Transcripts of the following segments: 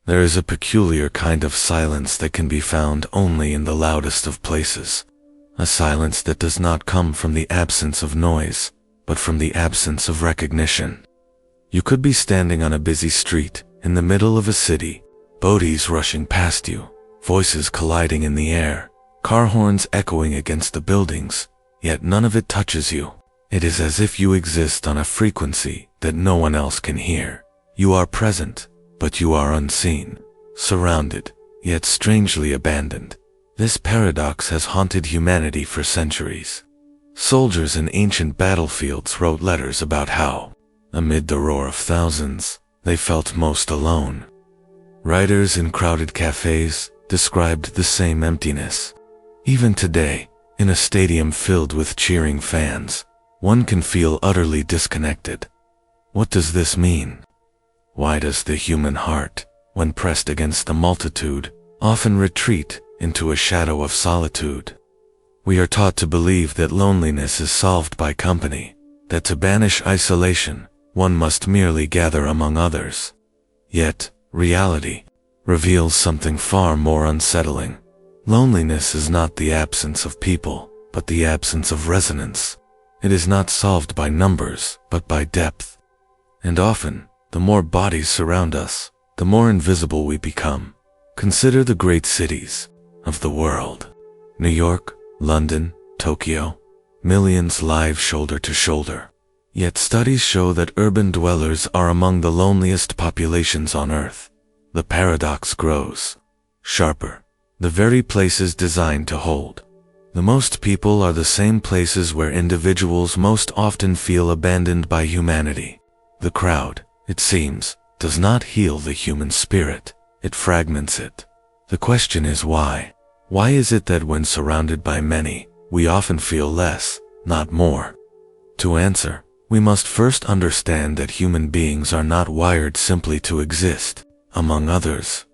There is a peculiar kind of silence that can be found only in the loudest of places. A silence that does not come from the absence of noise, but from the absence of recognition. You could be standing on a busy street, in the middle of a city, bodies rushing past you, voices colliding in the air, car horns echoing against the buildings, yet none of it touches you. It is as if you exist on a frequency that no one else can hear. You are present, but you are unseen, surrounded, yet strangely abandoned. This paradox has haunted humanity for centuries. Soldiers in ancient battlefields wrote letters about how, amid the roar of thousands, they felt most alone. Writers in crowded cafes described the same emptiness. Even today, in a stadium filled with cheering fans, one can feel utterly disconnected. What does this mean? Why does the human heart, when pressed against the multitude, often retreat into a shadow of solitude? We are taught to believe that loneliness is solved by company, that to banish isolation, one must merely gather among others. Yet, reality reveals something far more unsettling. Loneliness is not the absence of people, but the absence of resonance. It is not solved by numbers, but by depth. And often, the more bodies surround us, the more invisible we become. Consider the great cities of the world. New York, London, Tokyo. Millions live shoulder to shoulder. Yet studies show that urban dwellers are among the loneliest populations on Earth. The paradox grows sharper. The very places designed to hold the most people are the same places where individuals most often feel abandoned by humanity. The crowd, it seems, does not heal the human spirit, it fragments it. The question is why? Why is it that when surrounded by many, we often feel less, not more? To answer, we must first understand that human beings are not wired simply to exist among others.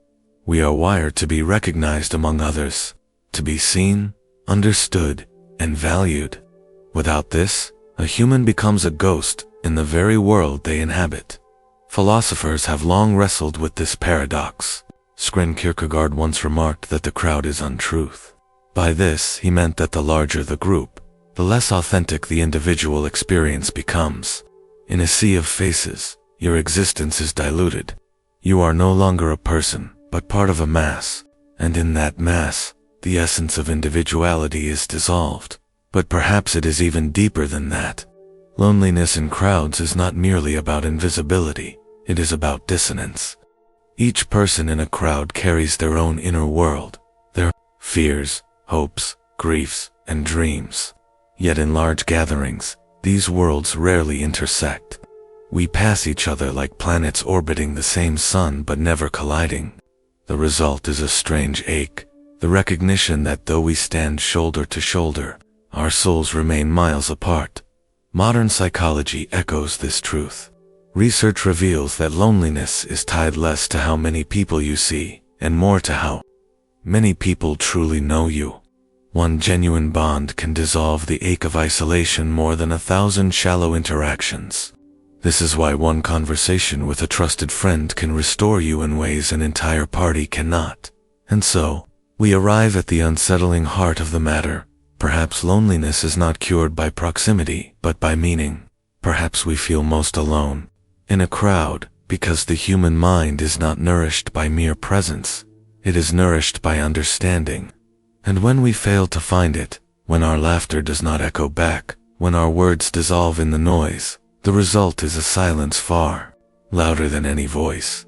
We are wired to be recognized among others, to be seen, understood, and valued. Without this, a human becomes a ghost in the very world they inhabit. Philosophers have long wrestled with this paradox. Søren Kierkegaard once remarked that the crowd is untruth. By this, he meant that the larger the group, the less authentic the individual experience becomes. In a sea of faces, your existence is diluted. You are no longer a person, but part of a mass, and in that mass, the essence of individuality is dissolved. But perhaps it is even deeper than that. Loneliness in crowds is not merely about invisibility, it is about dissonance. Each person in a crowd carries their own inner world, their fears, hopes, griefs, and dreams. Yet in large gatherings, these worlds rarely intersect. We pass each other like planets orbiting the same sun but never colliding. The result is a strange ache, the recognition that though we stand shoulder to shoulder, our souls remain miles apart. Modern psychology echoes this truth. Research reveals that loneliness is tied less to how many people you see, and more to how many people truly know you. One genuine bond can dissolve the ache of isolation more than 1,000 shallow interactions. This is why one conversation with a trusted friend can restore you in ways an entire party cannot. And so, we arrive at the unsettling heart of the matter. Perhaps loneliness is not cured by proximity, but by meaning. Perhaps we feel most alone in a crowd because the human mind is not nourished by mere presence. It is nourished by understanding. And when we fail to find it, when our laughter does not echo back, when our words dissolve in the noise, the result is a silence far louder than any voice.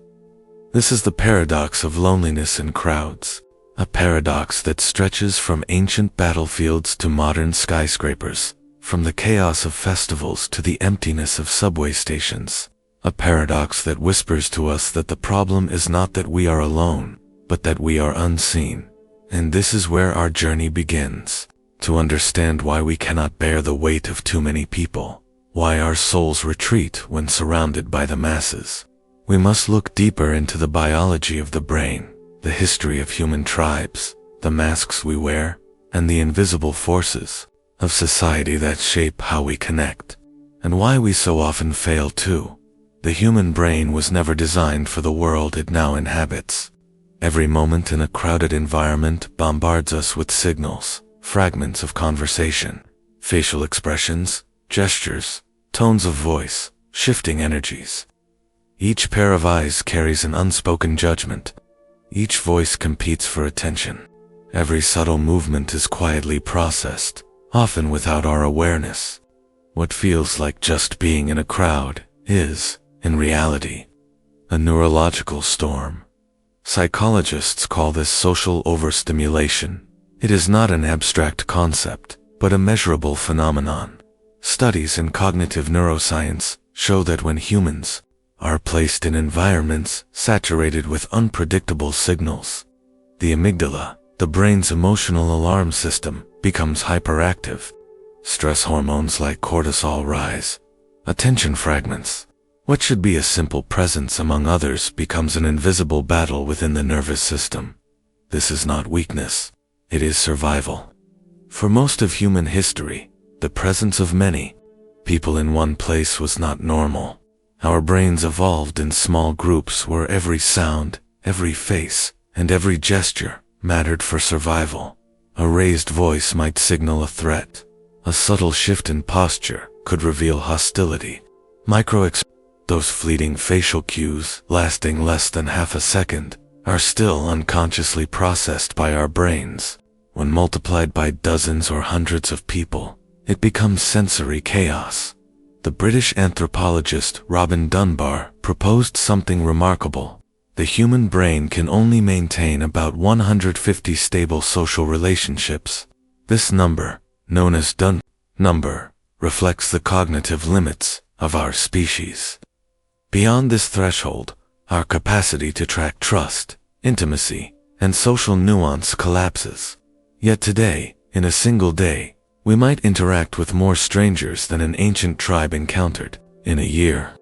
This is the paradox of loneliness in crowds. A paradox that stretches from ancient battlefields to modern skyscrapers, from the chaos of festivals to the emptiness of subway stations. A paradox that whispers to us that the problem is not that we are alone, but that we are unseen. And this is where our journey begins, to understand why we cannot bear the weight of too many people, why our souls retreat when surrounded by the masses. We must look deeper into the biology of the brain, the history of human tribes, the masks we wear, and the invisible forces of society that shape how we connect, and why we so often fail to The human brain was never designed for the world it now inhabits. Every moment in a crowded environment bombards us with signals, fragments of conversation, facial expressions, gestures, tones of voice, shifting energies. Each pair of eyes carries an unspoken judgment. Each voice competes for attention. Every subtle movement is quietly processed, often without our awareness. What feels like just being in a crowd is, in reality, a neurological storm. Psychologists call this social overstimulation. It is not an abstract concept, but a measurable phenomenon. Studies in cognitive neuroscience show that when humans are placed in environments saturated with unpredictable signals, the amygdala, the brain's emotional alarm system, becomes hyperactive. Stress hormones like cortisol rise. Attention fragments. What should be a simple presence among others becomes an invisible battle within the nervous system. This is not weakness. It is survival. For most of human history, the presence of many people in one place was not normal. Our brains evolved in small groups where every sound, every face, and every gesture mattered for survival. A raised voice might signal a threat. A subtle shift in posture could reveal hostility. Those fleeting facial cues, lasting less than half a second, are still unconsciously processed by our brains. When multiplied by dozens or hundreds of people, it becomes sensory chaos. The British anthropologist Robin Dunbar proposed something remarkable. The human brain can only maintain about 150 stable social relationships. This number, known as Dunn number, reflects the cognitive limits of our species. Beyond this threshold, our capacity to track trust, intimacy, and social nuance collapses. Yet today, in a single day, we might interact with more strangers than an ancient tribe encountered in a year.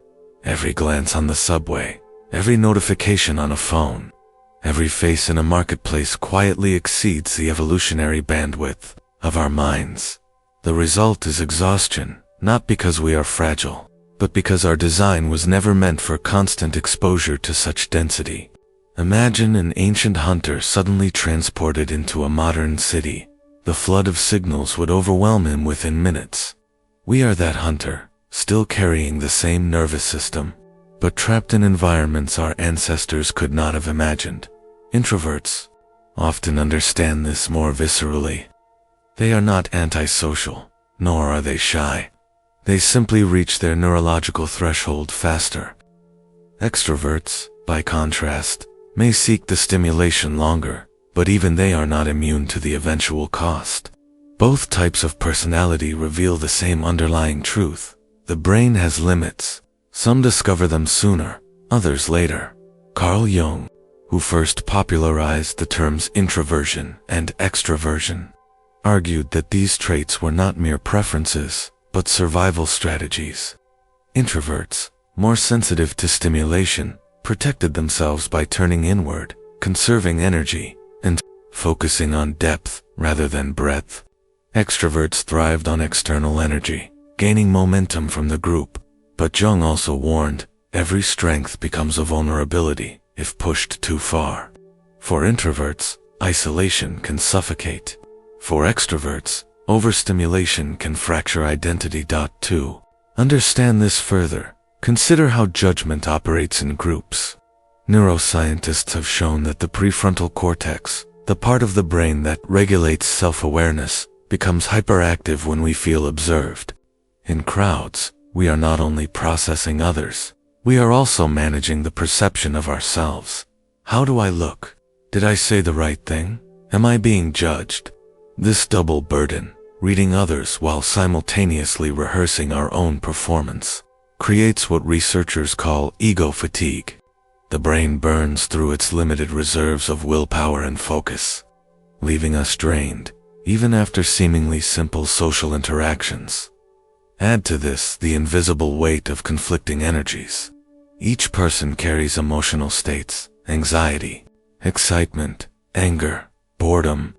Every glance on the subway, every notification on a phone, every face in a marketplace quietly exceeds the evolutionary bandwidth of our minds. The result is exhaustion, not because we are fragile, but because our design was never meant for constant exposure to such density. Imagine an ancient hunter suddenly transported into a modern city. The flood of signals would overwhelm him within minutes. We are that hunter, still carrying the same nervous system, but trapped in environments our ancestors could not have imagined. Introverts often understand this more viscerally. They are not antisocial, nor are they shy. They simply reach their neurological threshold faster. Extroverts, by contrast, may seek the stimulation longer, but even they are not immune to the eventual cost. Both types of personality reveal the same underlying truth. The brain has limits. Some discover them sooner, others later. Carl Jung, who first popularized the terms introversion and extroversion, argued that these traits were not mere preferences, but survival strategies. Introverts, more sensitive to stimulation, protected themselves by turning inward, conserving energy, and focusing on depth rather than breadth. Extroverts thrived on external energy, gaining momentum from the group. But Jung also warned, every strength becomes a vulnerability if pushed too far. For introverts, isolation can suffocate. For extroverts, overstimulation can fracture identity. 2. Understand this further. Consider how judgment operates in groups. Neuroscientists have shown that the prefrontal cortex, the part of the brain that regulates self-awareness, becomes hyperactive when we feel observed. In crowds, we are not only processing others, we are also managing the perception of ourselves. How do I look? Did I say the right thing? Am I being judged? This double burden, reading others while simultaneously rehearsing our own performance, creates what researchers call ego fatigue. The brain burns through its limited reserves of willpower and focus, leaving us drained, even after seemingly simple social interactions. Add to this the invisible weight of conflicting energies. Each person carries emotional states, anxiety, excitement, anger, boredom.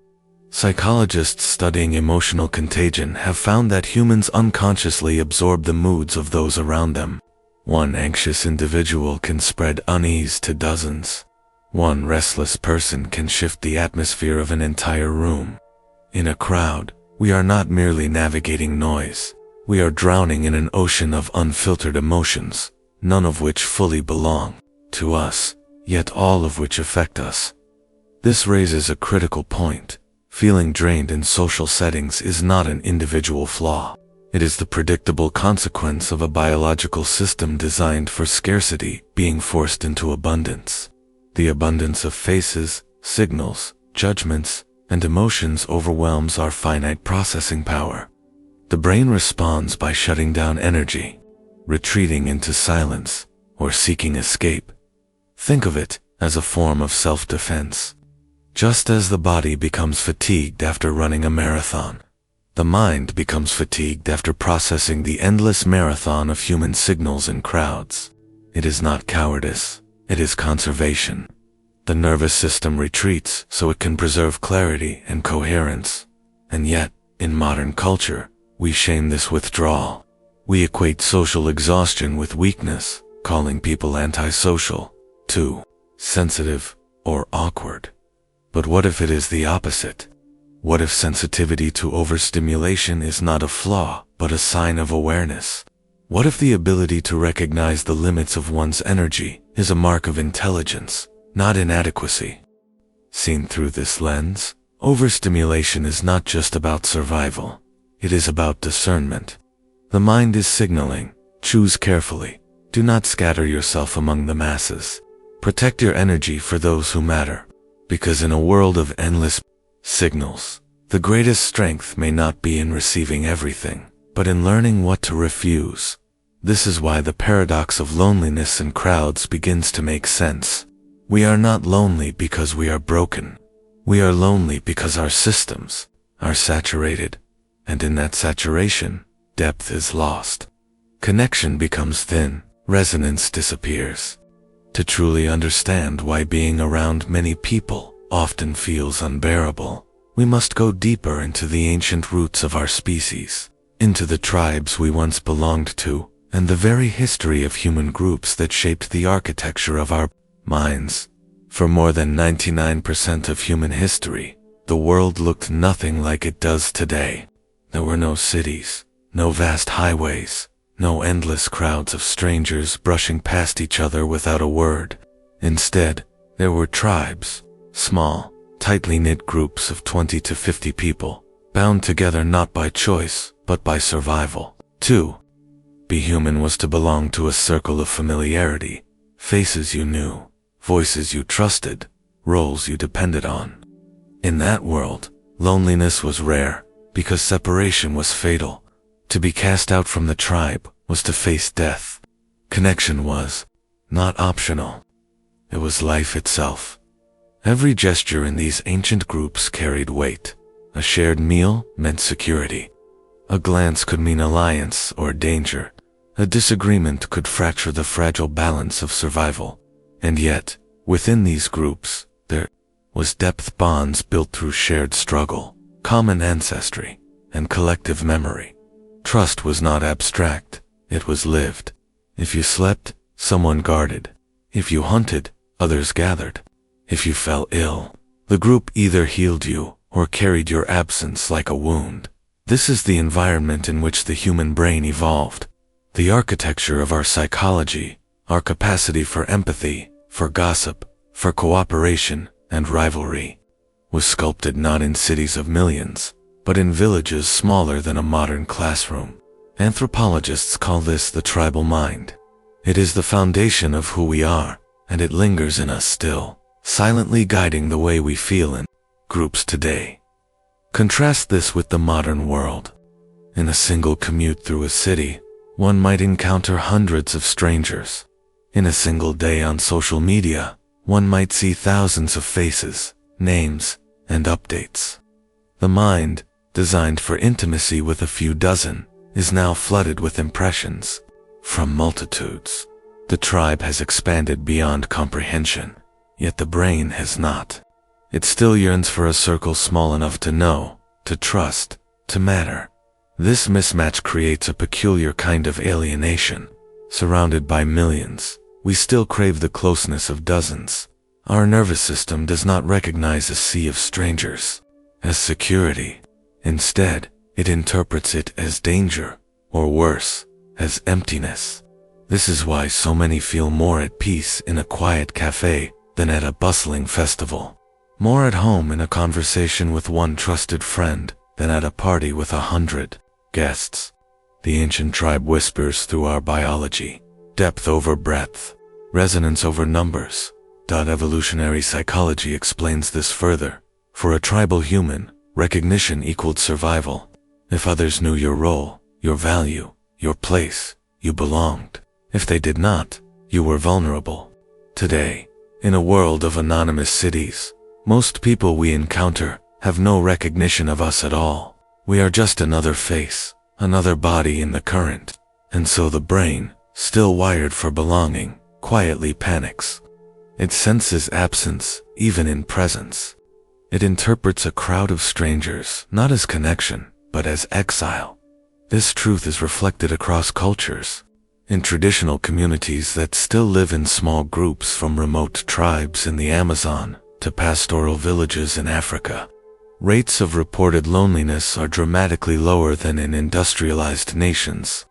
Psychologists studying emotional contagion have found that humans unconsciously absorb the moods of those around them. One anxious individual can spread unease to dozens. One restless person can shift the atmosphere of an entire room. In a crowd, we are not merely navigating noise. We are drowning in an ocean of unfiltered emotions, none of which fully belong to us, yet all of which affect us. This raises a critical point. Feeling drained in social settings is not an individual flaw. It is the predictable consequence of a biological system designed for scarcity being forced into abundance. The abundance of faces, signals, judgments, and emotions overwhelms our finite processing power. The brain responds by shutting down energy, retreating into silence, or seeking escape. Think of it as a form of self-defense. Just as the body becomes fatigued after running a marathon, the mind becomes fatigued after processing the endless marathon of human signals in crowds. It is not cowardice, it is conservation. The nervous system retreats so it can preserve clarity and coherence. And yet, in modern culture, we shame this withdrawal. We equate social exhaustion with weakness, calling people antisocial, too sensitive, or awkward. But what if it is the opposite? What if sensitivity to overstimulation is not a flaw, but a sign of awareness? What if the ability to recognize the limits of one's energy is a mark of intelligence, not inadequacy? Seen through this lens, overstimulation is not just about survival. It is about discernment. The mind is signaling, choose carefully. Do not scatter yourself among the masses. Protect your energy for those who matter. Because in a world of endless signals, the greatest strength may not be in receiving everything, but in learning what to refuse. This is why the paradox of loneliness in crowds begins to make sense. We are not lonely because we are broken. We are lonely because our systems are saturated, and in that saturation, depth is lost. Connection becomes thin, resonance disappears. To truly understand why being around many people often feels unbearable, we must go deeper into the ancient roots of our species, into the tribes we once belonged to, and the very history of human groups that shaped the architecture of our minds. For more than 99% of human history, the world looked nothing like it does today. There were no cities, no vast highways, no endless crowds of strangers brushing past each other without a word. Instead, there were tribes, small, tightly knit groups of 20 to 50 people, bound together not by choice, but by survival. To be human was to belong to a circle of familiarity, faces you knew, voices you trusted, roles you depended on. In that world, loneliness was rare, because separation was fatal. To be cast out from the tribe was to face death. Connection was not optional. It was life itself. Every gesture in these ancient groups carried weight. A shared meal meant security. A glance could mean alliance or danger. A disagreement could fracture the fragile balance of survival. And yet, within these groups, there was depth, bonds built through shared struggle, common ancestry, and collective memory. Trust was not abstract, it was lived. If you slept, someone guarded. If you hunted, others gathered. If you fell ill, the group either healed you or carried your absence like a wound. This is the environment in which the human brain evolved. The architecture of our psychology, our capacity for empathy, for gossip, for cooperation and rivalry, was sculpted not in cities of millions, but in villages smaller than a modern classroom. Anthropologists call this the tribal mind. It is the foundation of who we are, and it lingers in us still, silently guiding the way we feel in groups today. Contrast this with the modern world. In a single commute through a city, one might encounter hundreds of strangers. In a single day on social media, one might see thousands of faces, names, and updates. The mind, designed for intimacy with a few dozen, is now flooded with impressions from multitudes. The tribe has expanded beyond comprehension, yet the brain has not. It still yearns for a circle small enough to know, to trust, to matter. This mismatch creates a peculiar kind of alienation. Surrounded by millions, we still crave the closeness of dozens. Our nervous system does not recognize a sea of strangers as security. Instead, it interprets it as danger, or worse, as emptiness. This is why so many feel more at peace in a quiet cafe than at a bustling festival, more at home in a conversation with one trusted friend than at a party with 100 guests. The ancient tribe whispers through our biology, depth over breadth, resonance over numbers. Evolutionary psychology explains this further. For a tribal human, recognition equaled survival. If others knew your role, your value, your place, you belonged. If they did not, you were vulnerable. Today, in a world of anonymous cities, most people we encounter have no recognition of us at all. We are just another face, another body in the current. And so the brain, still wired for belonging, quietly panics. It senses absence, even in presence. It interprets a crowd of strangers not as connection, but as exile. This truth is reflected across cultures. In traditional communities that still live in small groups, from remote tribes in the Amazon to pastoral villages in Africa, rates of reported loneliness are dramatically lower than in industrialized nations.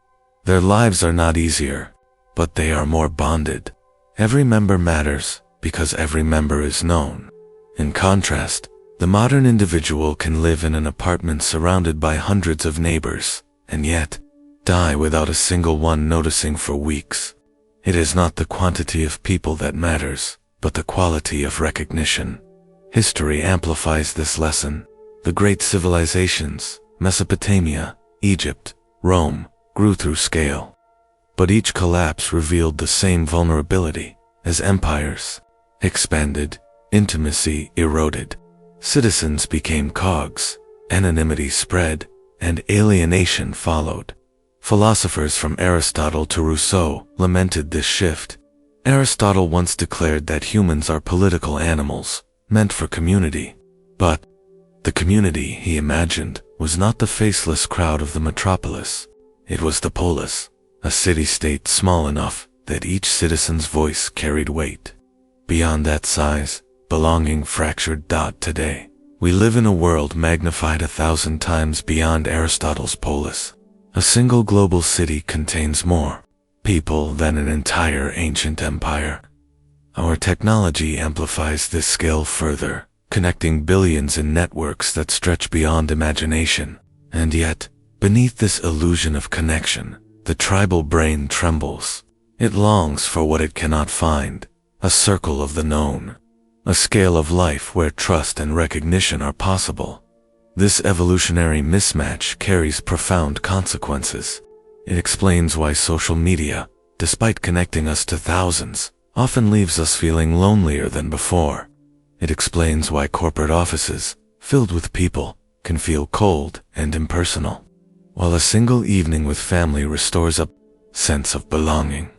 Their lives are not easier, but they are more bonded. Every member matters because every member is known. In contrast, the modern individual can live in an apartment surrounded by hundreds of neighbors, and yet die without a single one noticing for weeks. It is not the quantity of people that matters, but the quality of recognition. History amplifies this lesson. The great civilizations, Mesopotamia, Egypt, Rome, grew through scale. But each collapse revealed the same vulnerability. As empires expanded, intimacy eroded. Citizens became cogs, anonymity spread, and alienation followed. Philosophers from Aristotle to Rousseau lamented this shift. Aristotle once declared that humans are political animals, meant for community. But the community he imagined was not the faceless crowd of the metropolis. It was the polis, a city-state small enough that each citizen's voice carried weight. Beyond that size, belonging fractured. Today, we live in a world magnified 1,000 times beyond Aristotle's polis. A single global city contains more people than an entire ancient empire. Our technology amplifies this scale further, connecting billions in networks that stretch beyond imagination. And yet, beneath this illusion of connection, the tribal brain trembles. It longs for what it cannot find, a circle of the known, a scale of life where trust and recognition are possible. This evolutionary mismatch carries profound consequences. It explains why social media, despite connecting us to thousands, often leaves us feeling lonelier than before. It explains why corporate offices, filled with people, can feel cold and impersonal, while a single evening with family restores a sense of belonging.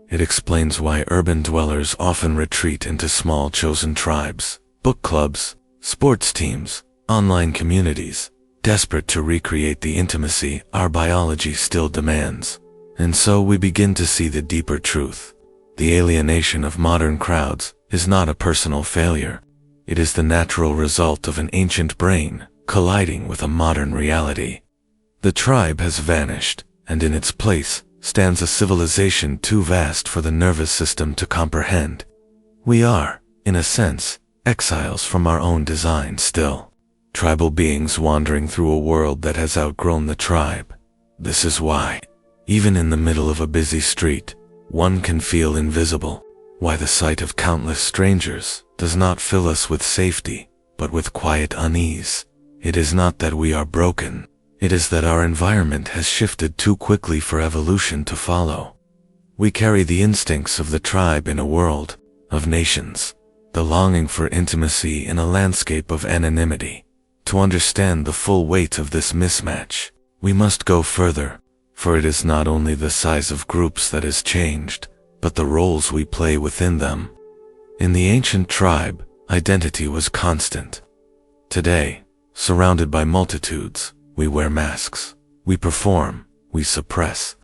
It explains why urban dwellers often retreat into small chosen tribes, book clubs, sports teams, online communities, desperate to recreate the intimacy our biology still demands. And so we begin to see the deeper truth. The alienation of modern crowds is not a personal failure. It is the natural result of an ancient brain colliding with a modern reality. The tribe has vanished, and in its place stands a civilization too vast for the nervous system to comprehend. We are, in a sense, exiles from our own design still. Tribal beings wandering through a world that has outgrown the tribe. This is why, even in the middle of a busy street, one can feel invisible. Why the sight of countless strangers does not fill us with safety, but with quiet unease. It is not that we are broken. It is that our environment has shifted too quickly for evolution to follow. We carry the instincts of the tribe in a world of nations, the longing for intimacy in a landscape of anonymity. To understand the full weight of this mismatch, we must go further, for it is not only the size of groups that has changed, but the roles we play within them. In the ancient tribe, identity was constant. Today, surrounded by multitudes, we wear masks, we perform, we suppress.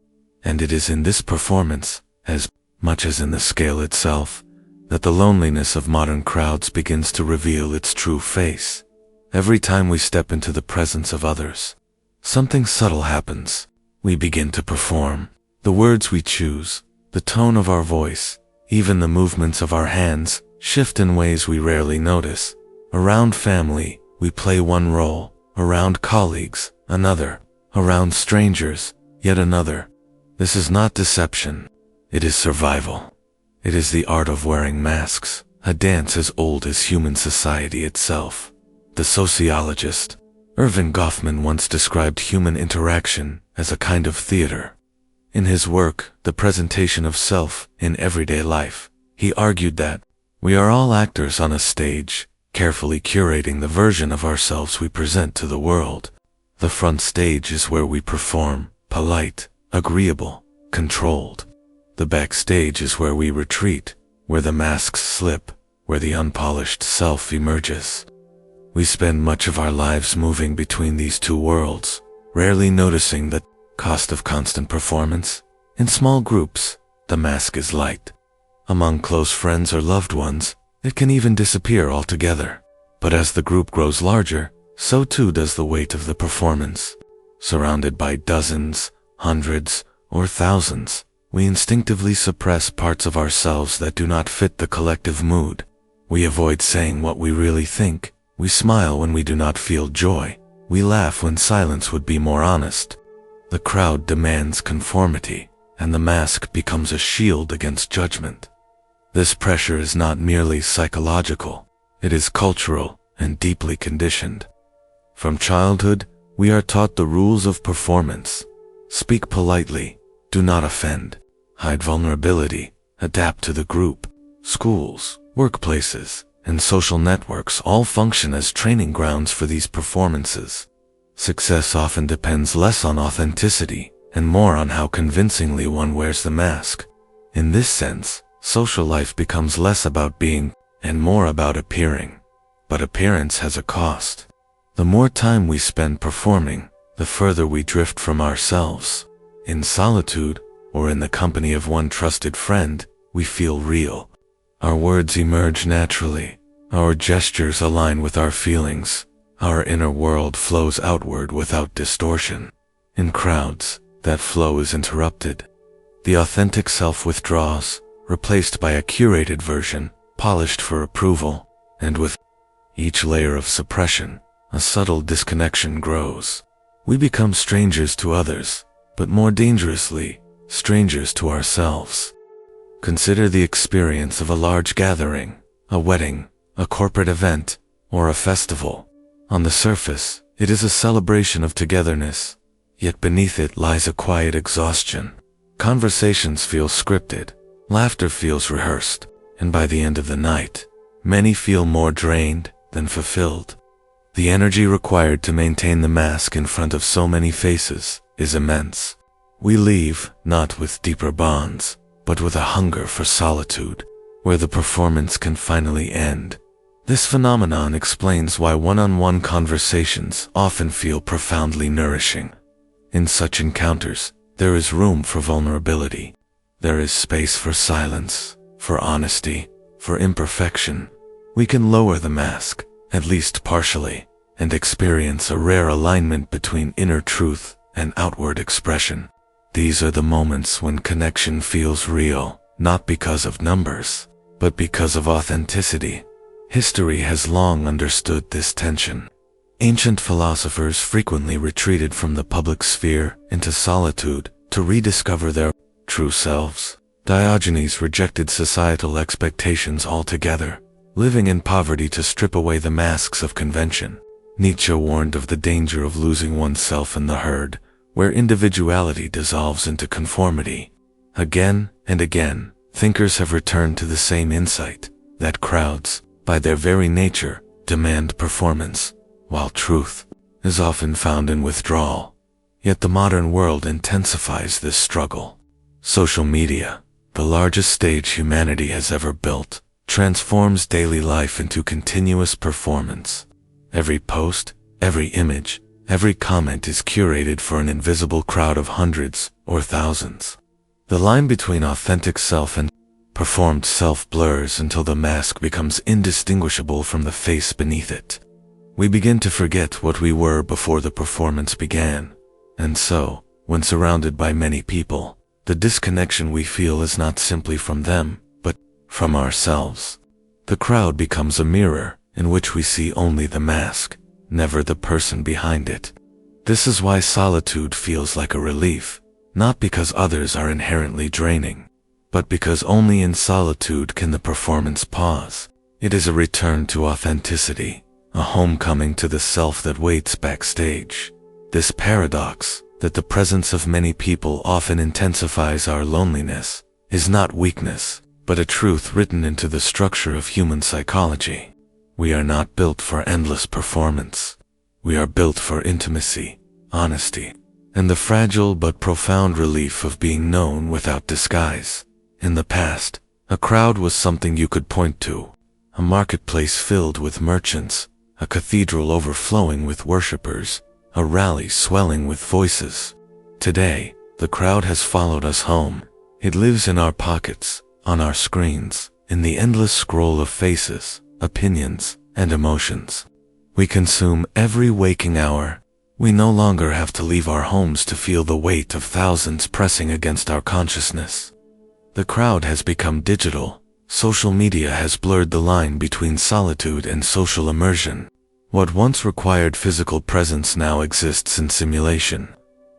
And it is in this performance, as much as in the scale itself, that the loneliness of modern crowds begins to reveal its true face. Every time we step into the presence of others, something subtle happens. We begin to perform. The words we choose, the tone of our voice, even the movements of our hands, shift in ways we rarely notice. Around family, we play one role. Around colleagues, another. Around strangers, yet another. This is not deception. It is survival. It is the art of wearing masks, a dance as old as human society itself. The sociologist Erving Goffman once described human interaction as a kind of theater. In his work, The Presentation of Self in Everyday Life, he argued that we are all actors on a stage, carefully curating the version of ourselves we present to the world. The front stage is where we perform, polite, agreeable, controlled. The backstage is where we retreat, where the masks slip, where the unpolished self emerges. We spend much of our lives moving between these two worlds, rarely noticing the cost of constant performance. In small groups, the mask is light. Among close friends or loved ones, it can even disappear altogether. But as the group grows larger, so too does the weight of the performance. Surrounded by dozens, hundreds, or thousands, we instinctively suppress parts of ourselves that do not fit the collective mood. We avoid saying what we really think. We smile when we do not feel joy. We laugh when silence would be more honest. The crowd demands conformity, and the mask becomes a shield against judgment. This pressure is not merely psychological. It is cultural and deeply conditioned. From childhood, we are taught the rules of performance. Speak politely, do not offend, hide vulnerability, adapt to the group. Schools, workplaces, and social networks all function as training grounds for these performances. Success often depends less on authenticity and more on how convincingly one wears the mask. In this sense, social life becomes less about being and more about appearing. But appearance has a cost. The more time we spend performing, the further we drift from ourselves. In solitude, or in the company of one trusted friend, we feel real. Our words emerge naturally. Our gestures align with our feelings. Our inner world flows outward without distortion. In crowds, that flow is interrupted. The authentic self withdraws, replaced by a curated version, polished for approval, and with each layer of suppression, a subtle disconnection grows. We become strangers to others, but more dangerously, strangers to ourselves. Consider the experience of a large gathering, a wedding, a corporate event, or a festival. On the surface, it is a celebration of togetherness, yet beneath it lies a quiet exhaustion. Conversations feel scripted, laughter feels rehearsed, and by the end of the night, many feel more drained than fulfilled. The energy required to maintain the mask in front of so many faces is immense. We leave, not with deeper bonds, but with a hunger for solitude, where the performance can finally end. This phenomenon explains why one-on-one conversations often feel profoundly nourishing. In such encounters, there is room for vulnerability. There is space for silence, for honesty, for imperfection. We can lower the mask, at least partially, and experience a rare alignment between inner truth and outward expression. These are the moments when connection feels real, not because of numbers, but because of authenticity. History has long understood this tension. Ancient philosophers frequently retreated from the public sphere into solitude to rediscover their true selves. Diogenes rejected societal expectations altogether, living in poverty to strip away the masks of convention. Nietzsche warned of the danger of losing oneself in the herd, where individuality dissolves into conformity. Again and again, thinkers have returned to the same insight, that crowds, by their very nature, demand performance, while truth is often found in withdrawal. Yet the modern world intensifies this struggle. Social media, the largest stage humanity has ever built, transforms daily life into continuous performance. Every post, every image, Every comment is curated for an invisible crowd of hundreds or thousands. The line between authentic self and performed self blurs until the mask becomes indistinguishable from the face beneath it. We begin to forget what we were before the performance began. And so, when surrounded by many people, the disconnection we feel is not simply from them, but from ourselves. The crowd becomes a mirror in which we see only the mask, never the person behind it. This is why solitude feels like a relief, not because others are inherently draining, but because only in solitude can the performance pause. It is a return to authenticity, a homecoming to the self that waits backstage. This paradox, that the presence of many people often intensifies our loneliness, is not weakness, but a truth written into the structure of human psychology. We are not built for endless performance. We are built for intimacy, honesty, and the fragile but profound relief of being known without disguise. In the past, a crowd was something you could point to, a marketplace filled with merchants, a cathedral overflowing with worshippers, a rally swelling with voices. Today, the crowd has followed us home. It lives in our pockets, on our screens, in the endless scroll of faces, opinions, and emotions. We consume every waking hour. We no longer have to leave our homes to feel the weight of thousands pressing against our consciousness. The crowd has become digital. Social media has blurred the line between solitude and social immersion. What once required physical presence now exists in simulation.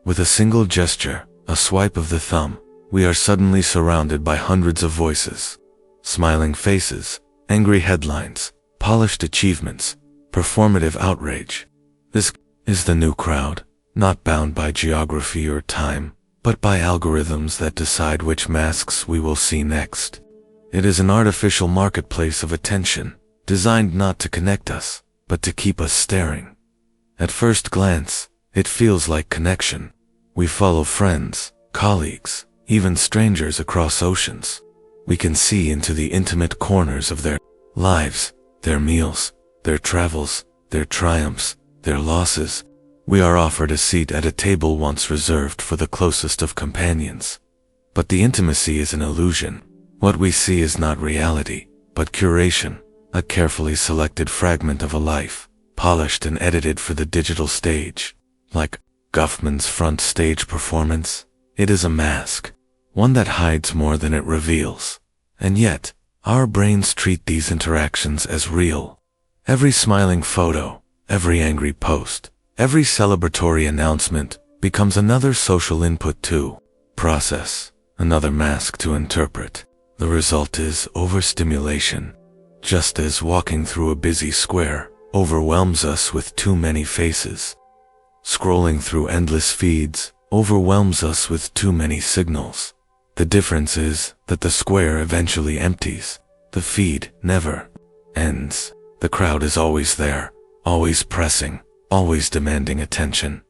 With a single gesture, a swipe of the thumb, we are suddenly surrounded by hundreds of voices. Smiling faces, angry headlines, polished achievements, performative outrage. This is the new crowd, not bound by geography or time, but by algorithms that decide which masks we will see next. It is an artificial marketplace of attention, designed not to connect us, but to keep us staring. At first glance, it feels like connection. We follow friends, colleagues, even strangers across oceans. We can see into the intimate corners of their lives, their meals, their travels, their triumphs, their losses. We are offered a seat at a table once reserved for the closest of companions. But the intimacy is an illusion. What we see is not reality, but curation, a carefully selected fragment of a life, polished and edited for the digital stage. Like Guffman's front stage performance, it is a mask, one that hides more than it reveals. And yet, our brains treat these interactions as real. Every smiling photo, every angry post, every celebratory announcement becomes another social input to process, another mask to interpret. The result is overstimulation. Just as walking through a busy square overwhelms us with too many faces, scrolling through endless feeds overwhelms us with too many signals. The difference is that the square eventually empties. The feed never ends. The crowd is always there, always pressing, always demanding attention.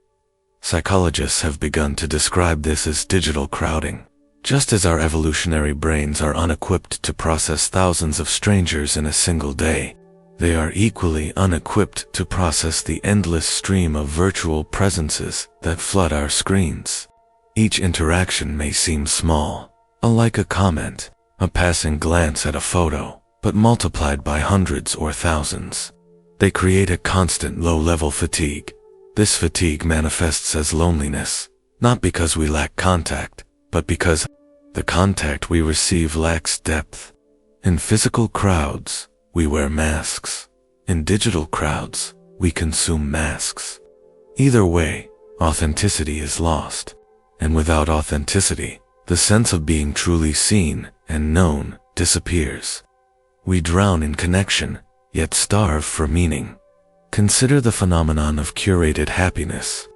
Psychologists have begun to describe this as digital crowding. Just as our evolutionary brains are unequipped to process thousands of strangers in a single day, they are equally unequipped to process the endless stream of virtual presences that flood our screens. Each interaction may seem small, like a comment, a passing glance at a photo, but multiplied by hundreds or thousands, they create a constant low-level fatigue. This fatigue manifests as loneliness, not because we lack contact, but because the contact we receive lacks depth. In physical crowds, we wear masks. In digital crowds, we consume masks. Either way, authenticity is lost. And without authenticity, the sense of being truly seen and known disappears. We drown in connection, yet starve for meaning. Consider the phenomenon of curated happiness.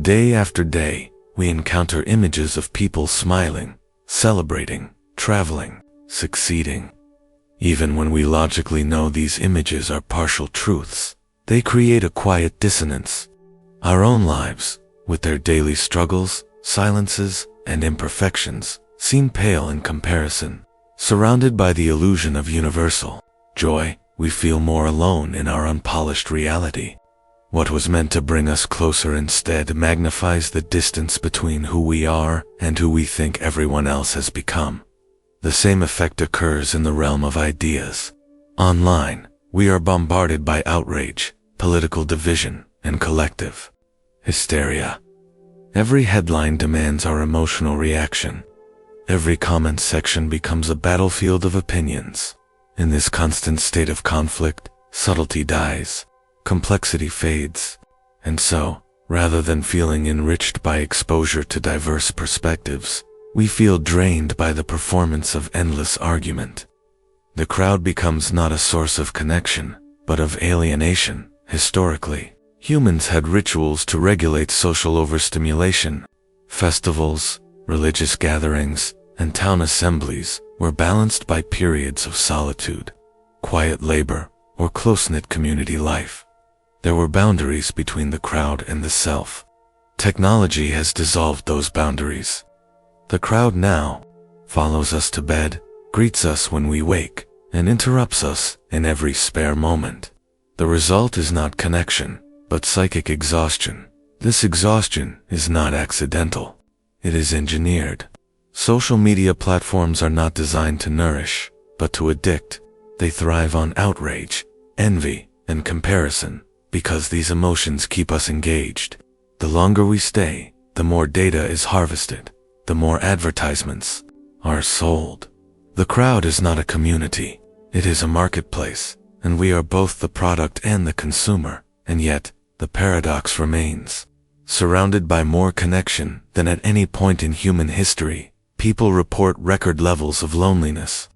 Day after day, we encounter images of people smiling, celebrating, traveling, succeeding. Even when we logically know these images are partial truths, they create a quiet dissonance. Our own lives, with their daily struggles, silences, and imperfections, seem pale in comparison. Surrounded by the illusion of universal joy, we feel more alone in our unpolished reality. What was meant to bring us closer instead magnifies the distance between who we are and who we think everyone else has become. The same effect occurs in the realm of ideas. Online, we are bombarded by outrage, political division, and collective hysteria. Every headline demands our emotional reaction. Every comment section becomes a battlefield of opinions. In this constant state of conflict, subtlety dies, complexity fades, and so, rather than feeling enriched by exposure to diverse perspectives, we feel drained by the performance of endless argument. The crowd becomes not a source of connection, but of alienation. Historically, humans had rituals to regulate social overstimulation. Festivals, religious gatherings, and town assemblies were balanced by periods of solitude, quiet labor, or close-knit community life. There were boundaries between the crowd and the self. Technology has dissolved those boundaries. The crowd now follows us to bed, greets us when we wake, and interrupts us in every spare moment. The result is not connection, but psychic exhaustion. This exhaustion is not accidental. It is engineered. Social media platforms are not designed to nourish, but to addict. They thrive on outrage, envy, and comparison, because these emotions keep us engaged. The longer we stay, the more data is harvested, the more advertisements are sold. The crowd is not a community, it is a marketplace, and we are both the product and the consumer, and yet, the paradox remains. Surrounded by more connection than at any point in human history, people report record levels of loneliness.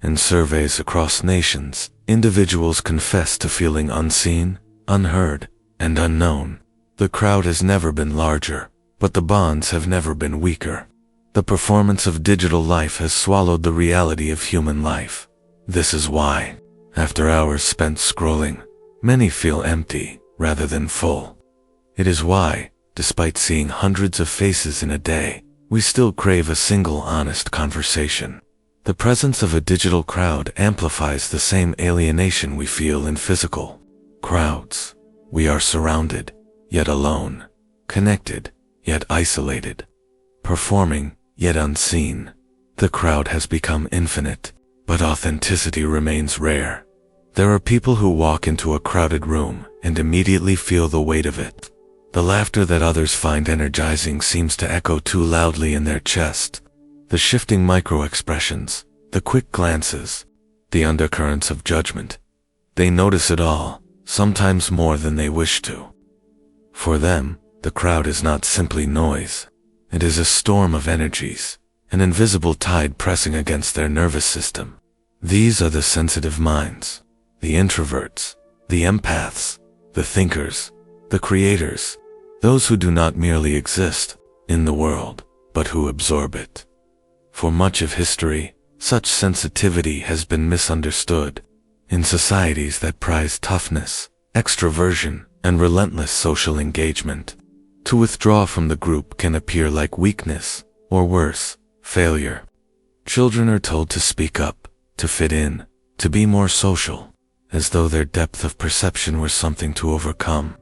In surveys across nations, individuals confess to feeling unseen, unheard, and unknown. The crowd has never been larger, but the bonds have never been weaker. The performance of digital life has swallowed the reality of human life. This is why, after hours spent scrolling, many feel empty rather than full. It is why, despite seeing hundreds of faces in a day, we still crave a single honest conversation. The presence of a digital crowd amplifies the same alienation we feel in physical crowds. We are surrounded, yet alone, connected, yet isolated, performing, yet unseen. The crowd has become infinite, but authenticity remains rare. There are people who walk into a crowded room and immediately feel the weight of it. The laughter that others find energizing seems to echo too loudly in their chest. The shifting micro-expressions, the quick glances, the undercurrents of judgment. They notice it all, sometimes more than they wish to. For them, the crowd is not simply noise. It is a storm of energies, an invisible tide pressing against their nervous system. These are the sensitive minds, the introverts, the empaths, the thinkers, the creators, those who do not merely exist in the world, but who absorb it. For much of history, such sensitivity has been misunderstood. In societies that prize toughness, extroversion, and relentless social engagement, to withdraw from the group can appear like weakness, or worse, failure. Children are told to speak up, to fit in, to be more social, as though their depth of perception were something to overcome.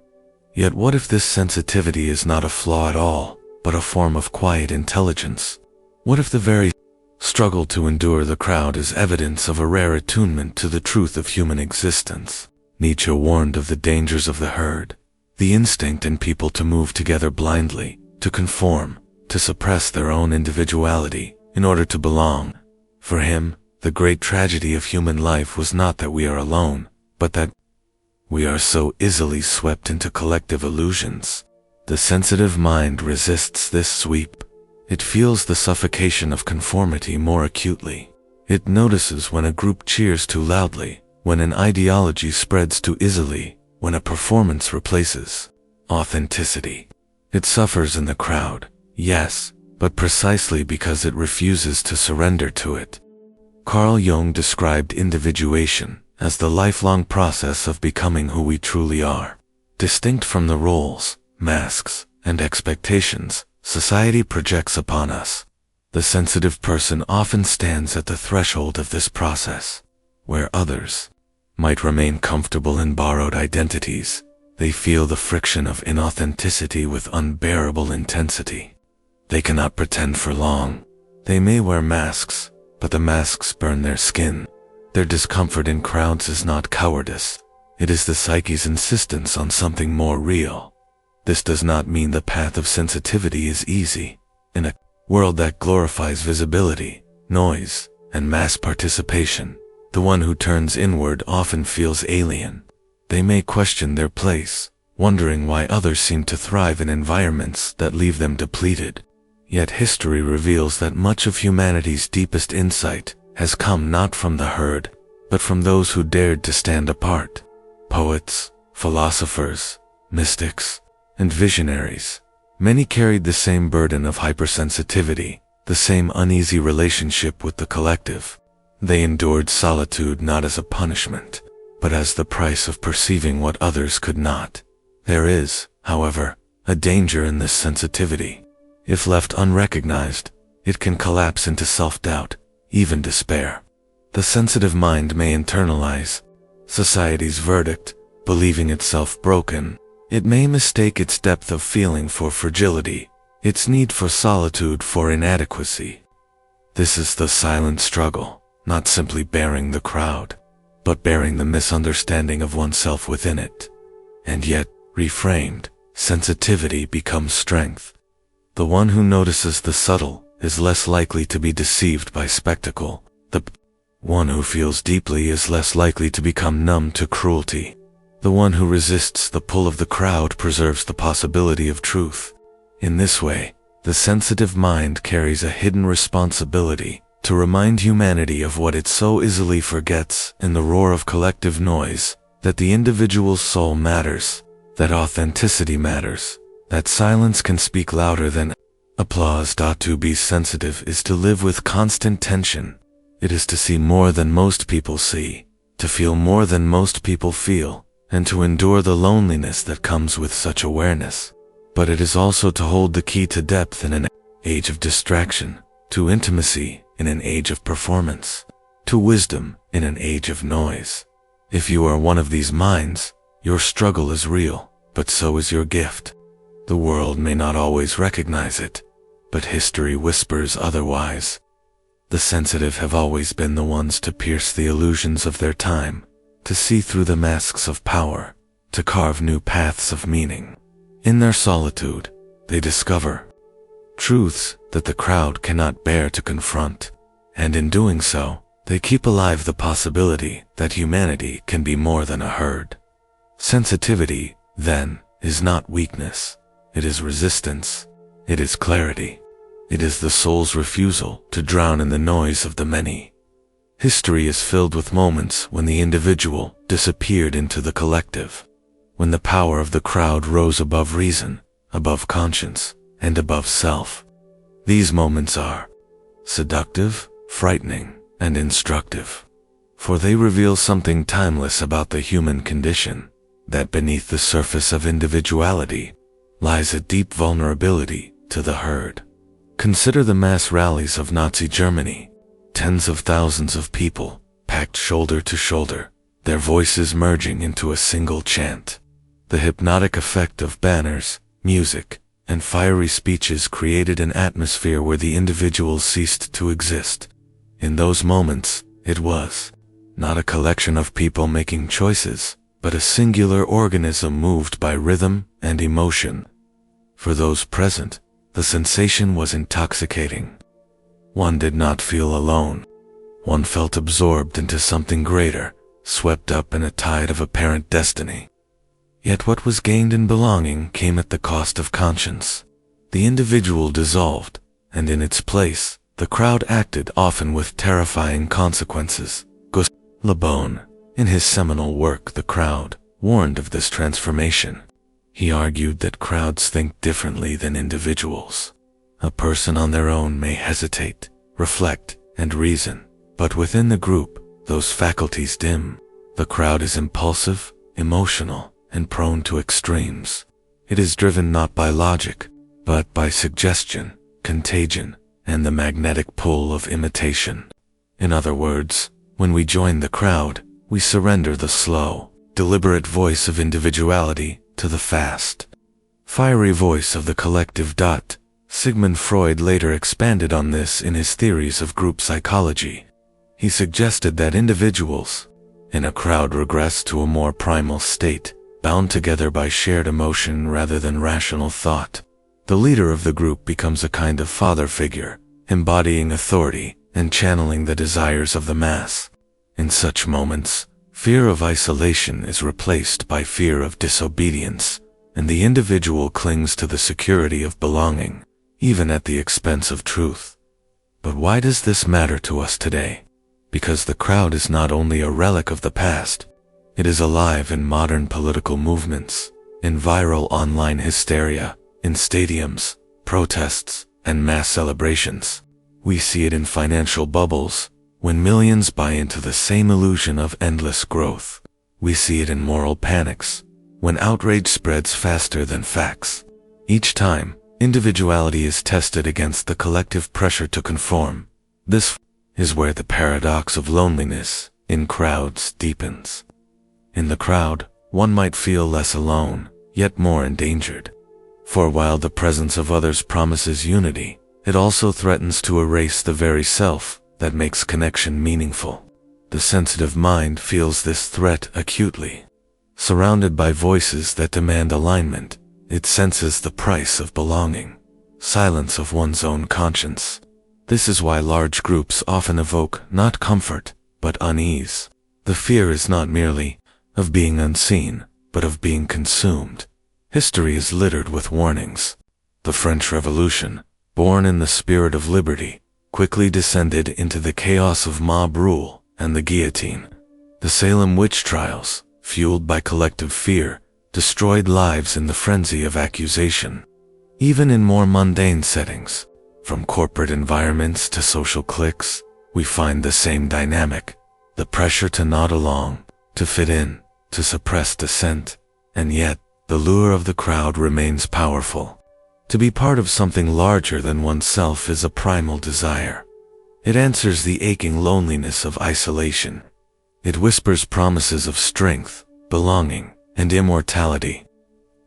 Yet what if this sensitivity is not a flaw at all, but a form of quiet intelligence? What if the very struggle to endure the crowd is evidence of a rare attunement to the truth of human existence? Nietzsche warned of the dangers of the herd, the instinct in people to move together blindly, to conform, to suppress their own individuality in order to belong. For him, the great tragedy of human life was not that we are alone, but that we are so easily swept into collective illusions. The sensitive mind resists this sweep. It feels the suffocation of conformity more acutely. It notices when a group cheers too loudly, when an ideology spreads too easily, when a performance replaces authenticity. It suffers in the crowd, yes, but precisely because it refuses to surrender to it. Carl Jung described individuation as the lifelong process of becoming who we truly are. Distinct from the roles, masks, and expectations society projects upon us, the sensitive person often stands at the threshold of this process. Where others might remain comfortable in borrowed identities, They feel the friction of inauthenticity with unbearable intensity. They cannot pretend for long. They may wear masks, but the masks burn their skin. Their discomfort in crowds is not cowardice. It is the psyche's insistence on something more real. This does not mean the path of sensitivity is easy. In a world that glorifies visibility, noise, and mass participation, the one who turns inward often feels alien. They may question their place, wondering why others seem to thrive in environments that leave them depleted. Yet history reveals that much of humanity's deepest insight has come not from the herd, but from those who dared to stand apart. Poets, philosophers, mystics, and visionaries. Many carried the same burden of hypersensitivity, the same uneasy relationship with the collective. They endured solitude not as a punishment, but as the price of perceiving what others could not. There is, however, a danger in this sensitivity. If left unrecognized, it can collapse into self-doubt, even despair. The sensitive mind may internalize society's verdict, believing itself broken. It may mistake its depth of feeling for fragility, its need for solitude for inadequacy. This is the silent struggle, not simply bearing the crowd, but bearing the misunderstanding of oneself within it. And yet, reframed, sensitivity becomes strength. The one who notices the subtle is less likely to be deceived by spectacle. The one who feels deeply is less likely to become numb to cruelty. The one who resists the pull of the crowd preserves the possibility of truth. In this way, the sensitive mind carries a hidden responsibility to remind humanity of what it so easily forgets in the roar of collective noise, that the individual's soul matters, that authenticity matters, that silence can speak louder than applause. To be sensitive is to live with constant tension. It is to see more than most people see, to feel more than most people feel, and to endure the loneliness that comes with such awareness. But it is also to hold the key to depth in an age of distraction, to intimacy in an age of performance, to wisdom in an age of noise. If you are one of these minds, your struggle is real, but so is your gift. The world may not always recognize it, but history whispers otherwise. The sensitive have always been the ones to pierce the illusions of their time, to see through the masks of power, to carve new paths of meaning. In their solitude, they discover truths that the crowd cannot bear to confront, and in doing so, they keep alive the possibility that humanity can be more than a herd. Sensitivity, then, is not weakness. It is resistance. It is clarity. It is the soul's refusal to drown in the noise of the many. History is filled with moments when the individual disappeared into the collective, when the power of the crowd rose above reason, above conscience, and above self. These moments are seductive, frightening, and instructive, for they reveal something timeless about the human condition, that beneath the surface of individuality lies a deep vulnerability to the herd. Consider the mass rallies of Nazi Germany. Tens of thousands of people, packed shoulder to shoulder, their voices merging into a single chant. The hypnotic effect of banners, music, and fiery speeches created an atmosphere where the individual ceased to exist. In those moments, it was not a collection of people making choices, but a singular organism moved by rhythm and emotion. For those present, the sensation was intoxicating. One did not feel alone. One felt absorbed into something greater, swept up in a tide of apparent destiny. Yet what was gained in belonging came at the cost of conscience. The individual dissolved, and in its place, the crowd acted, often with terrifying consequences. Gustave Le Bon, in his seminal work The Crowd, warned of this transformation. He argued that crowds think differently than individuals. A person on their own may hesitate, reflect, and reason, but within the group, those faculties dim. The crowd is impulsive, emotional, and prone to extremes. It is driven not by logic, but by suggestion, contagion, and the magnetic pull of imitation. In other words, when we join the crowd, we surrender the slow, deliberate voice of individuality to the fast, fiery voice of the collective. Sigmund Freud later expanded on this in his theories of group psychology. He suggested that individuals in a crowd regress to a more primal state, bound together by shared emotion rather than rational thought. The leader of the group becomes a kind of father figure, embodying authority and channeling the desires of the mass. In such moments, fear of isolation is replaced by fear of disobedience, and the individual clings to the security of belonging, even at the expense of truth. But why does this matter to us today? Because the crowd is not only a relic of the past, it is alive in modern political movements, in viral online hysteria, in stadiums, protests, and mass celebrations. We see it in financial bubbles, when millions buy into the same illusion of endless growth. We see it in moral panics, when outrage spreads faster than facts. Each time, individuality is tested against the collective pressure to conform. This is where the paradox of loneliness in crowds deepens. In the crowd, one might feel less alone, yet more endangered. For while the presence of others promises unity, it also threatens to erase the very self that makes connection meaningful. The sensitive mind feels this threat acutely. Surrounded by voices that demand alignment, it senses the price of belonging, silence of one's own conscience. This is why large groups often evoke not comfort, but unease. The fear is not merely of being unseen, but of being consumed. History is littered with warnings. The French Revolution, born in the spirit of liberty, quickly descended into the chaos of mob rule and the guillotine. The Salem witch trials, fueled by collective fear, destroyed lives in the frenzy of accusation. Even in more mundane settings, from corporate environments to social cliques, we find the same dynamic: the pressure to nod along, to fit in, to suppress dissent. And yet, the lure of the crowd remains powerful. To be part of something larger than oneself is a primal desire. It answers the aching loneliness of isolation. It whispers promises of strength, belonging, and immortality.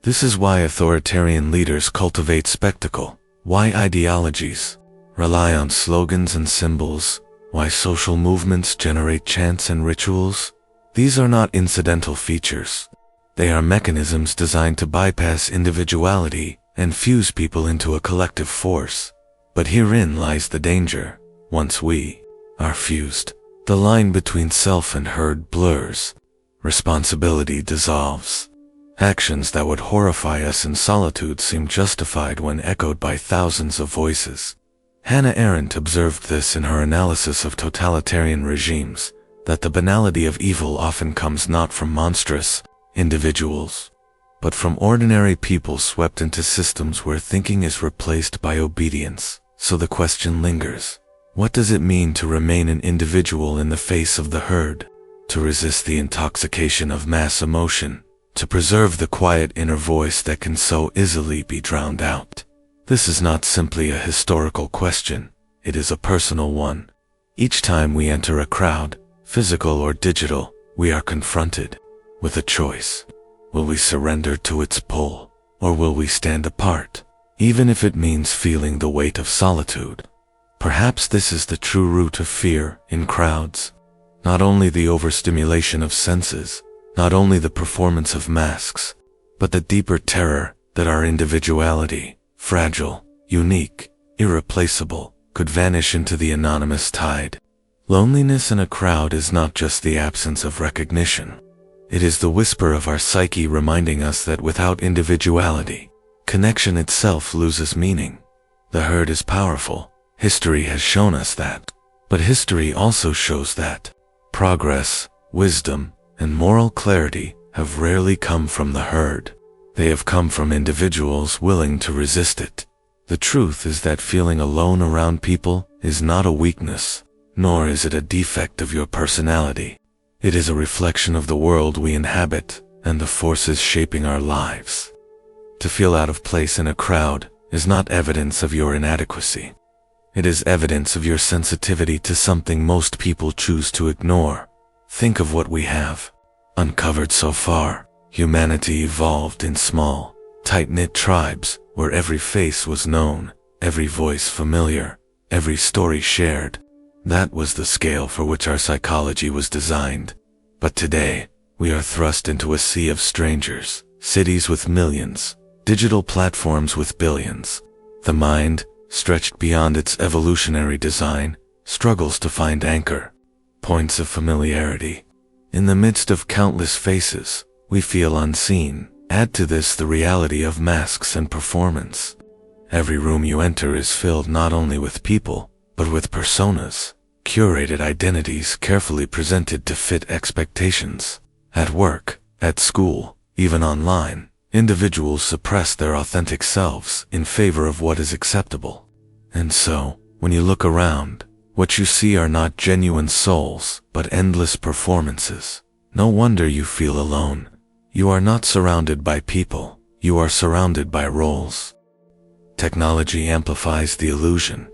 This is why authoritarian leaders cultivate spectacle, why ideologies rely on slogans and symbols, why social movements generate chants and rituals. These are not incidental features. They are mechanisms designed to bypass individuality and fuse people into a collective force. But herein lies the danger. Once we are fused, the line between self and herd blurs. Responsibility dissolves. Actions that would horrify us in solitude seem justified when echoed by thousands of voices. Hannah Arendt observed this in her analysis of totalitarian regimes, that the banality of evil often comes not from monstrous individuals, but from ordinary people swept into systems where thinking is replaced by obedience. So the question lingers: what does it mean to remain an individual in the face of the herd? To resist the intoxication of mass emotion, to preserve the quiet inner voice that can so easily be drowned out. This is not simply a historical question, it is a personal one. Each time we enter a crowd, physical or digital, we are confronted with a choice. Will we surrender to its pull, or will we stand apart, even if it means feeling the weight of solitude? Perhaps this is the true root of fear in crowds. Not only the overstimulation of senses, not only the performance of masks, but the deeper terror that our individuality, fragile, unique, irreplaceable, could vanish into the anonymous tide. Loneliness in a crowd is not just the absence of recognition. It is the whisper of our psyche reminding us that without individuality, connection itself loses meaning. The herd is powerful. History has shown us that. But history also shows that progress, wisdom, and moral clarity have rarely come from the herd. They have come from individuals willing to resist it. The truth is that feeling alone around people is not a weakness, nor is it a defect of your personality. It is a reflection of the world we inhabit and the forces shaping our lives. To feel out of place in a crowd is not evidence of your inadequacy. It is evidence of your sensitivity to something most people choose to ignore. Think of what we have uncovered so far. Humanity evolved in small, tight-knit tribes where every face was known, every voice familiar, every story shared. That was the scale for which our psychology was designed. But today, we are thrust into a sea of strangers, cities with millions, digital platforms with billions. The mind, stretched beyond its evolutionary design, struggles to find anchor, points of familiarity. In the midst of countless faces, we feel unseen. Add to this the reality of masks and performance. Every room you enter is filled not only with people, but with personas, curated identities carefully presented to fit expectations. At work, at school, even online, individuals suppress their authentic selves in favor of what is acceptable. And so, when you look around, what you see are not genuine souls, but endless performances. No wonder you feel alone. You are not surrounded by people, you are surrounded by roles. Technology amplifies the illusion.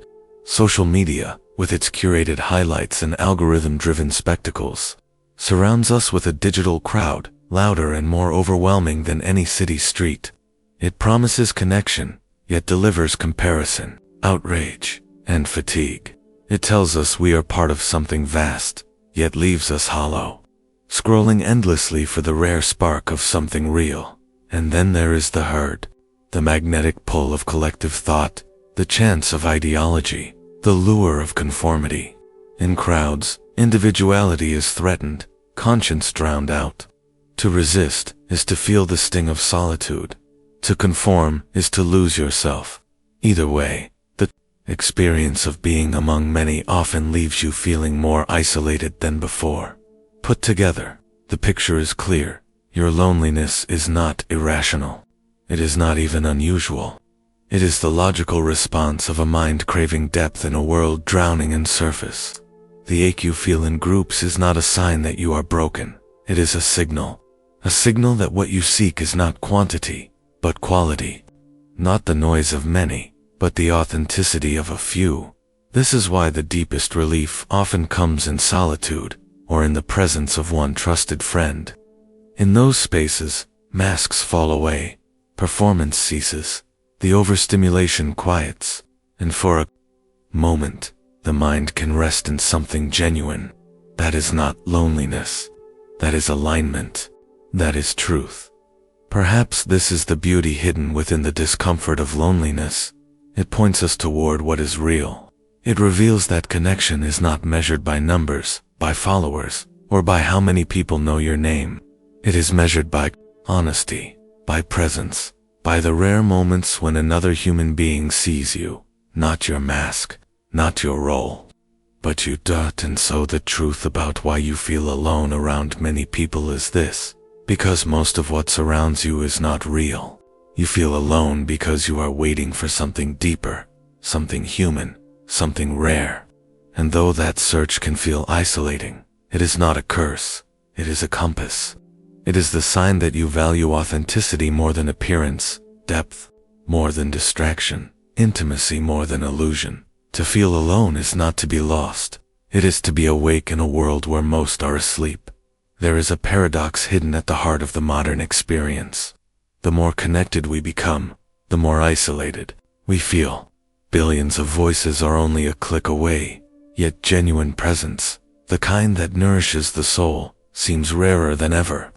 Social media, with its curated highlights and algorithm-driven spectacles, surrounds us with a digital crowd, louder and more overwhelming than any city street. It promises connection, yet delivers comparison, outrage, and fatigue. It tells us we are part of something vast, yet leaves us hollow, scrolling endlessly for the rare spark of something real. And then there is the herd, the magnetic pull of collective thought, the chance of ideology, the lure of conformity. In crowds, individuality is threatened, conscience drowned out. To resist is to feel the sting of solitude. To conform is to lose yourself. Either way, the experience of being among many often leaves you feeling more isolated than before. Put together, the picture is clear. Your loneliness is not irrational. It is not even unusual. It is the logical response of a mind craving depth in a world drowning in surface. The ache you feel in groups is not a sign that you are broken. It is a signal that what you seek is not quantity, but quality. Not the noise of many, but the authenticity of a few. This is why the deepest relief often comes in solitude, or in the presence of one trusted friend. In those spaces, masks fall away, performance ceases, the overstimulation quiets, and for a moment, the mind can rest in something genuine. That is not loneliness. That is alignment. That is truth. Perhaps this is the beauty hidden within the discomfort of loneliness. It points us toward what is real. It reveals that connection is not measured by numbers, by followers, or by how many people know your name. It is measured by honesty, by presence, by the rare moments when another human being sees you, not your mask, not your role, but you. And so the truth about why you feel alone around many people is this: because most of what surrounds you is not real. You feel alone because you are waiting for something deeper, something human, something rare. And though that search can feel isolating, it is not a curse, it is a compass. It is the sign that you value authenticity more than appearance, depth more than distraction, intimacy more than illusion. To feel alone is not to be lost. It is to be awake in a world where most are asleep. There is a paradox hidden at the heart of the modern experience. The more connected we become, the more isolated we feel. Billions of voices are only a click away, yet genuine presence, the kind that nourishes the soul, seems rarer than ever.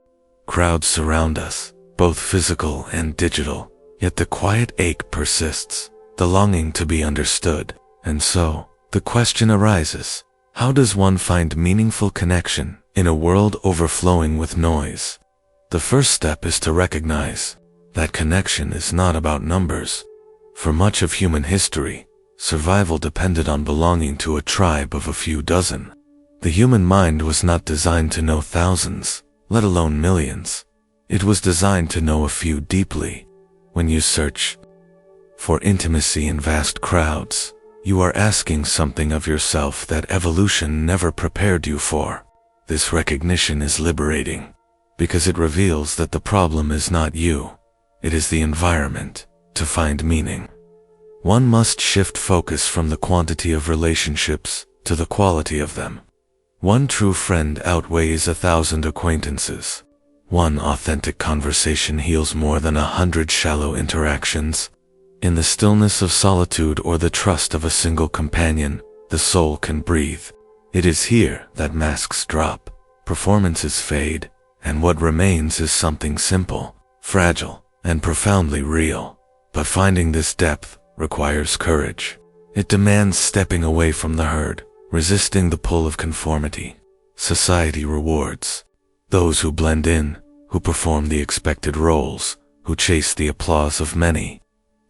Crowds surround us, both physical and digital, yet the quiet ache persists, the longing to be understood. And so, the question arises, how does one find meaningful connection in a world overflowing with noise? The first step is to recognize that connection is not about numbers. For much of human history, survival depended on belonging to a tribe of a few dozen. The human mind was not designed to know thousands, let alone millions. It was designed to know a few deeply. When you search for intimacy in vast crowds, you are asking something of yourself that evolution never prepared you for. This recognition is liberating, because it reveals that the problem is not you, it is the environment. To find meaning, one must shift focus from the quantity of relationships to the quality of them. One true friend outweighs 1,000 acquaintances. One authentic conversation heals more than 100 shallow interactions. In the stillness of solitude or the trust of a single companion, the soul can breathe. It is here that masks drop, performances fade, and what remains is something simple, fragile, and profoundly real. But finding this depth requires courage. It demands stepping away from the herd, resisting the pull of conformity. Society rewards those who blend in, who perform the expected roles, who chase the applause of many.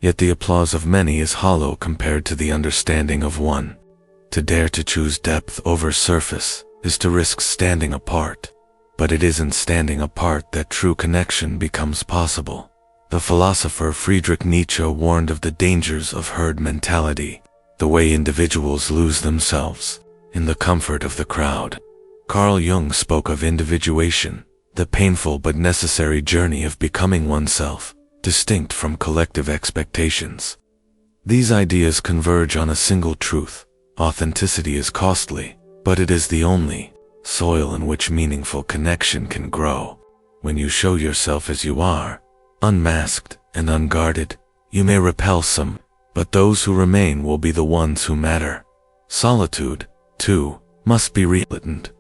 Yet the applause of many is hollow compared to the understanding of one. To dare to choose depth over surface is to risk standing apart. But it isn't standing apart that true connection becomes possible. The philosopher Friedrich Nietzsche warned of the dangers of herd mentality, the way individuals lose themselves in the comfort of the crowd. Carl Jung spoke of individuation, the painful but necessary journey of becoming oneself, distinct from collective expectations. These ideas converge on a single truth: authenticity is costly, but it is the only soil in which meaningful connection can grow. When you show yourself as you are, unmasked and unguarded, you may repel some, but those who remain will be the ones who matter. Solitude, too, must be related.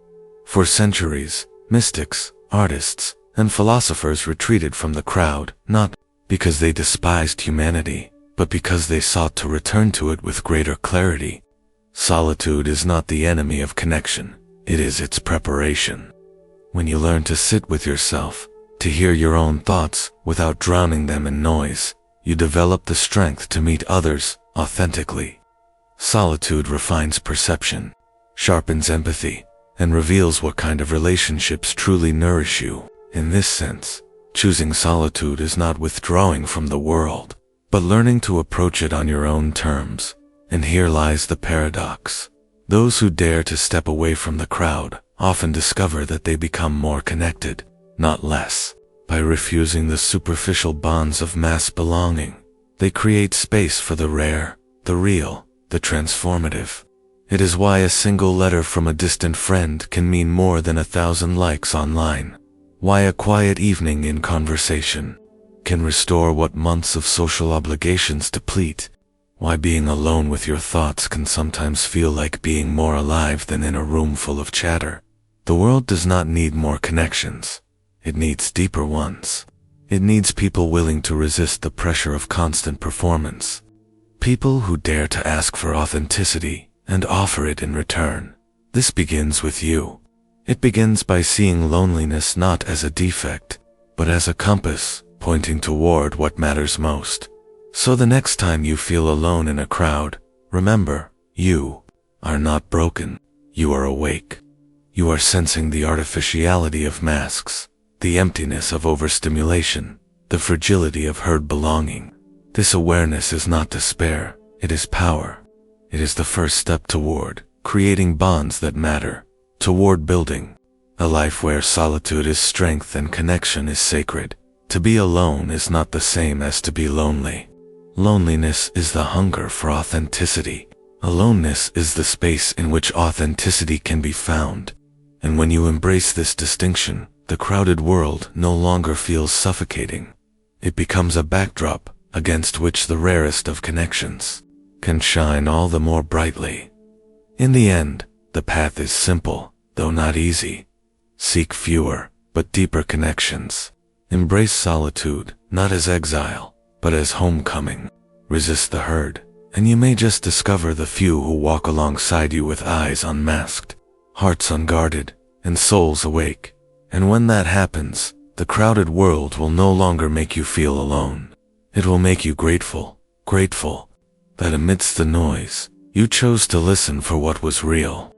For centuries, mystics, artists, and philosophers retreated from the crowd, not because they despised humanity, but because they sought to return to it with greater clarity. Solitude is not the enemy of connection, it is its preparation. When you learn to sit with yourself, to hear your own thoughts without drowning them in noise, you develop the strength to meet others authentically. Solitude refines perception, sharpens empathy, and reveals what kind of relationships truly nourish you. In this sense, choosing solitude is not withdrawing from the world, but learning to approach it on your own terms. And here lies the paradox. Those who dare to step away from the crowd often discover that they become more connected, not less. By refusing the superficial bonds of mass belonging, they create space for the rare, the real, the transformative. It is why a single letter from a distant friend can mean more than 1,000 likes online. Why a quiet evening in conversation can restore what months of social obligations deplete. Why being alone with your thoughts can sometimes feel like being more alive than in a room full of chatter. The world does not need more connections. It needs deeper ones. It needs people willing to resist the pressure of constant performance. People who dare to ask for authenticity and offer it in return. This begins with you. It begins by seeing loneliness not as a defect, but as a compass pointing toward what matters most. So the next time you feel alone in a crowd, remember, you are not broken. You are awake. You are sensing the artificiality of masks, the emptiness of overstimulation, the fragility of herd belonging. This awareness is not despair, it is power. It is the first step toward creating bonds that matter, toward building a life where solitude is strength and connection is sacred. To be alone is not the same as to be lonely. Loneliness is the hunger for authenticity. Aloneness is the space in which authenticity can be found. And when you embrace this distinction, the crowded world no longer feels suffocating. It becomes a backdrop against which the rarest of connections can shine all the more brightly. In the end, the path is simple, though not easy. Seek fewer, but deeper connections. Embrace solitude, not as exile, but as homecoming. Resist the herd, and you may just discover the few who walk alongside you with eyes unmasked, hearts unguarded, and souls awake. And when that happens, the crowded world will no longer make you feel alone. It will make you grateful that amidst the noise, you chose to listen for what was real.